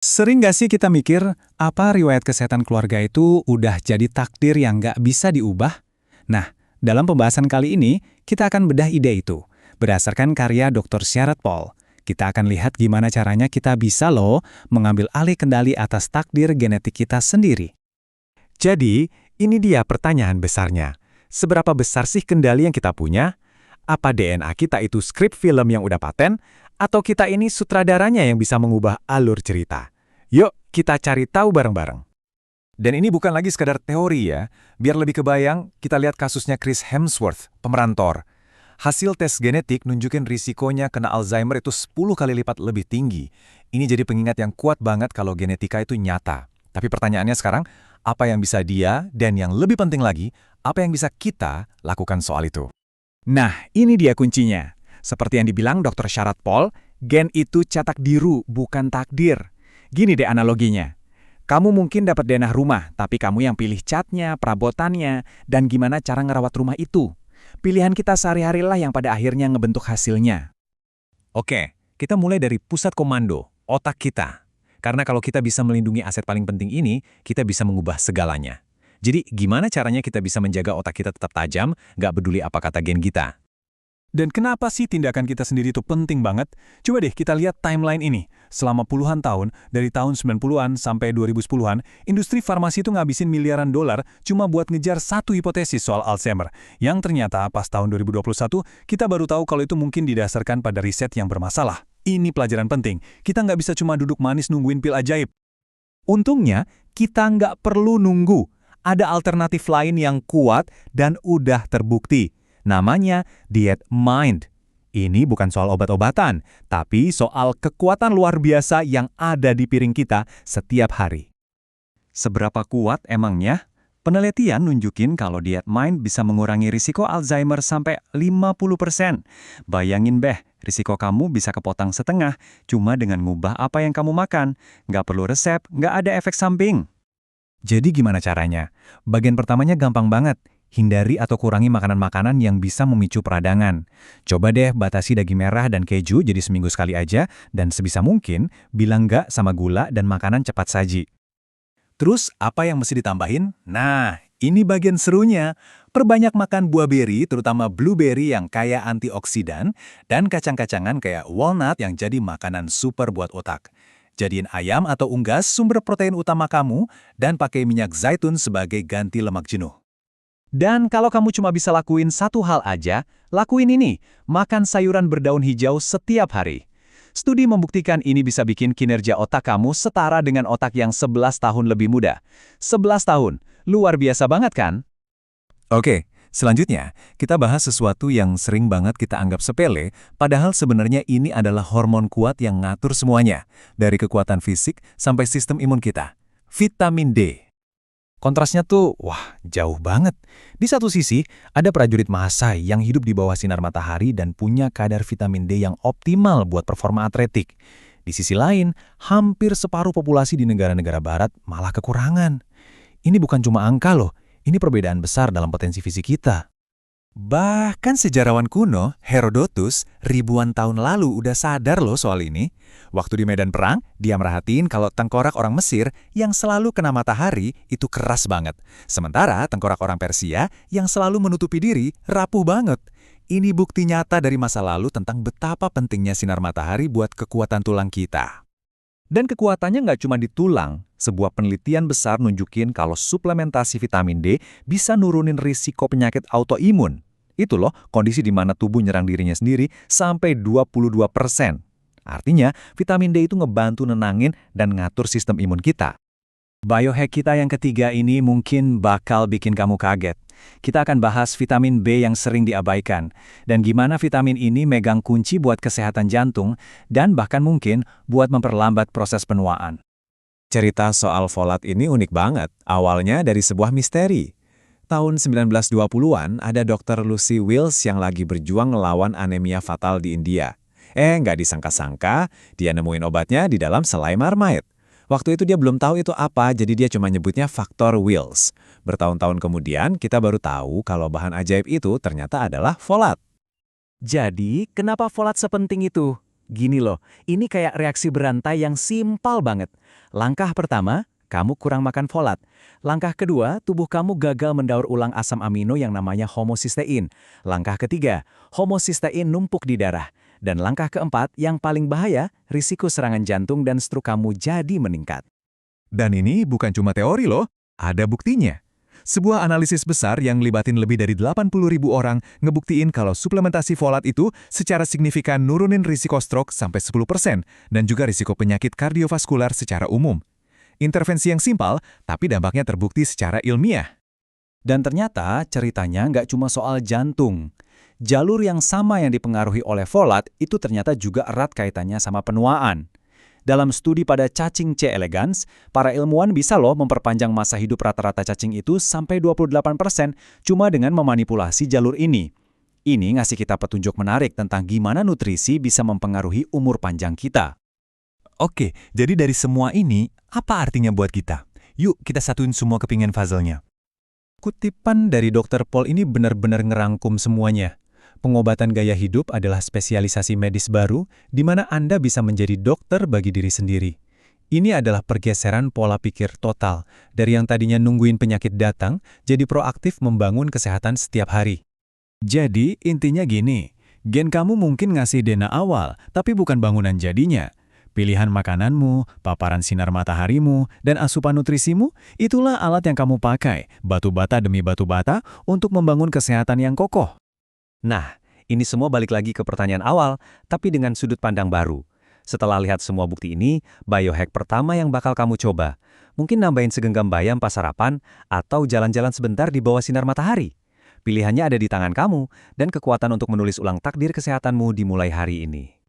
Sering nggak sih kita mikir, apa riwayat kesehatan keluarga itu udah jadi takdir yang nggak bisa diubah? Nah, dalam pembahasan kali ini, kita akan bedah ide itu. Berdasarkan karya Dr. Syarat Paul, kita akan lihat gimana caranya kita bisa loh mengambil alih kendali atas takdir genetik kita sendiri. Jadi, ini dia pertanyaan besarnya. Seberapa besar sih kendali yang kita punya? Apa DNA kita itu skrip film yang udah paten? Atau kita ini sutradaranya yang bisa mengubah alur cerita? Yuk, kita cari tahu bareng-bareng. Dan ini bukan lagi sekadar teori ya. Biar lebih kebayang, kita lihat kasusnya Chris Hemsworth, pemeran Thor. Hasil tes genetik nunjukin risikonya kena Alzheimer itu 10 kali lipat lebih tinggi. Ini jadi pengingat yang kuat banget kalau genetika itu nyata. Tapi pertanyaannya sekarang, apa yang bisa dia, dan yang lebih penting lagi, apa yang bisa kita lakukan soal itu? Nah, ini dia kuncinya. Seperti yang dibilang Dr. Syarat Paul, gen itu cetak biru, bukan takdir. Gini deh analoginya. Kamu mungkin dapat denah rumah, tapi kamu yang pilih catnya, perabotannya, dan gimana cara ngerawat rumah itu. Pilihan kita sehari-harilah yang pada akhirnya ngebentuk hasilnya. Oke, kita mulai dari pusat komando, otak kita. Karena kalau kita bisa melindungi aset paling penting ini, kita bisa mengubah segalanya. Jadi, gimana caranya kita bisa menjaga otak kita tetap tajam, nggak peduli apa kata gen kita? Dan kenapa sih tindakan kita sendiri itu penting banget? Coba deh kita lihat timeline ini. Selama puluhan tahun, dari tahun 90-an sampai 2010-an, industri farmasi itu ngabisin miliaran dolar cuma buat ngejar satu hipotesis soal Alzheimer. Yang ternyata pas tahun 2021, kita baru tahu kalau itu mungkin didasarkan pada riset yang bermasalah. Ini pelajaran penting. Kita nggak bisa cuma duduk manis nungguin pil ajaib. Untungnya, kita nggak perlu nunggu. Ada alternatif lain yang kuat dan udah terbukti. Namanya diet mind. Ini bukan soal obat-obatan, tapi soal kekuatan luar biasa yang ada di piring kita setiap hari. Seberapa kuat emangnya? Penelitian nunjukin kalau diet mind bisa mengurangi risiko Alzheimer sampai 50%. Bayangin risiko kamu bisa kepotong setengah cuma dengan ngubah apa yang kamu makan. Nggak perlu resep, nggak ada efek samping. Jadi gimana caranya? Bagian pertamanya gampang banget. Hindari atau kurangi makanan-makanan yang bisa memicu peradangan. Coba deh batasi daging merah dan keju jadi seminggu sekali aja, dan sebisa mungkin bilang nggak sama gula dan makanan cepat saji. Terus apa yang mesti ditambahin? Nah, ini bagian serunya. Perbanyak makan buah beri, terutama blueberry yang kaya antioksidan, dan kacang-kacangan kayak walnut yang jadi makanan super buat otak. Jadiin ayam atau unggas sumber protein utama kamu, dan pakai minyak zaitun sebagai ganti lemak jenuh. Dan kalau kamu cuma bisa lakuin satu hal aja, lakuin ini, makan sayuran berdaun hijau setiap hari. Studi membuktikan ini bisa bikin kinerja otak kamu setara dengan otak yang 11 tahun lebih muda. 11 tahun, luar biasa banget kan? Oke, selanjutnya kita bahas sesuatu yang sering banget kita anggap sepele, padahal sebenarnya ini adalah hormon kuat yang ngatur semuanya, dari kekuatan fisik sampai sistem imun kita. Vitamin D. Kontrasnya tuh, wah, jauh banget. Di satu sisi, ada prajurit Maasai yang hidup di bawah sinar matahari dan punya kadar vitamin D yang optimal buat performa atletik. Di sisi lain, hampir separuh populasi di negara-negara barat malah kekurangan. Ini bukan cuma angka loh, ini perbedaan besar dalam potensi fisik kita. Bahkan sejarawan kuno, Herodotus, ribuan tahun lalu udah sadar loh soal ini. Waktu di medan perang, dia merhatiin kalau tengkorak orang Mesir yang selalu kena matahari itu keras banget. Sementara tengkorak orang Persia yang selalu menutupi diri rapuh banget. Ini bukti nyata dari masa lalu tentang betapa pentingnya sinar matahari buat kekuatan tulang kita. Dan kekuatannya nggak cuma di tulang. Sebuah penelitian besar nunjukin kalau suplementasi vitamin D bisa nurunin risiko penyakit autoimun. Itu loh, kondisi di mana tubuh nyerang dirinya sendiri sampai 22%. Artinya, vitamin D itu ngebantu nenangin dan ngatur sistem imun kita. Biohack kita yang ketiga ini mungkin bakal bikin kamu kaget. Kita akan bahas vitamin B yang sering diabaikan, dan gimana vitamin ini megang kunci buat kesehatan jantung, dan bahkan mungkin buat memperlambat proses penuaan. Cerita soal folat ini unik banget. Awalnya dari sebuah misteri. Tahun 1920-an ada Dr. Lucy Wills yang lagi berjuang ngelawan anemia fatal di India. Nggak disangka-sangka, dia nemuin obatnya di dalam selai Marmite. Waktu itu dia belum tahu itu apa, jadi dia cuma nyebutnya faktor Wills. Bertahun-tahun kemudian, kita baru tahu kalau bahan ajaib itu ternyata adalah folat. Jadi, kenapa folat sepenting itu? Gini loh, ini kayak reaksi berantai yang simpel banget. Langkah pertama, kamu kurang makan folat. Langkah kedua, tubuh kamu gagal mendaur ulang asam amino yang namanya homocysteine. Langkah ketiga, homocysteine numpuk di darah. Dan langkah keempat, yang paling bahaya, risiko serangan jantung dan stroke kamu jadi meningkat. Dan ini bukan cuma teori loh, ada buktinya. Sebuah analisis besar yang libatin lebih dari 80.000 orang ngebuktiin kalau suplementasi folat itu secara signifikan nurunin risiko stroke sampai 10% dan juga risiko penyakit kardiovaskular secara umum. Intervensi yang simpel, tapi dampaknya terbukti secara ilmiah. Dan ternyata ceritanya nggak cuma soal jantung. Jalur yang sama yang dipengaruhi oleh folat itu ternyata juga erat kaitannya sama penuaan. Dalam studi pada cacing C. elegans, para ilmuwan bisa loh memperpanjang masa hidup rata-rata cacing itu sampai 28% cuma dengan memanipulasi jalur ini. Ini ngasih kita petunjuk menarik tentang gimana nutrisi bisa mempengaruhi umur panjang kita. Oke, jadi dari semua ini, apa artinya buat kita? Yuk kita satuin semua kepingan puzzle-nya. Kutipan dari Dr. Paul ini benar-benar ngerangkum semuanya. Pengobatan gaya hidup adalah spesialisasi medis baru di mana Anda bisa menjadi dokter bagi diri sendiri. Ini adalah pergeseran pola pikir total, dari yang tadinya nungguin penyakit datang, jadi proaktif membangun kesehatan setiap hari. Jadi, intinya gini, gen kamu mungkin ngasih DNA awal, tapi bukan bangunan jadinya. Pilihan makananmu, paparan sinar mataharimu, dan asupan nutrisimu, itulah alat yang kamu pakai, batu bata demi batu bata, untuk membangun kesehatan yang kokoh. Nah, ini semua balik lagi ke pertanyaan awal, tapi dengan sudut pandang baru. Setelah lihat semua bukti ini, biohack pertama yang bakal kamu coba, mungkin nambahin segenggam bayam pas sarapan, atau jalan-jalan sebentar di bawah sinar matahari. Pilihannya ada di tangan kamu, dan kekuatan untuk menulis ulang takdir kesehatanmu dimulai hari ini.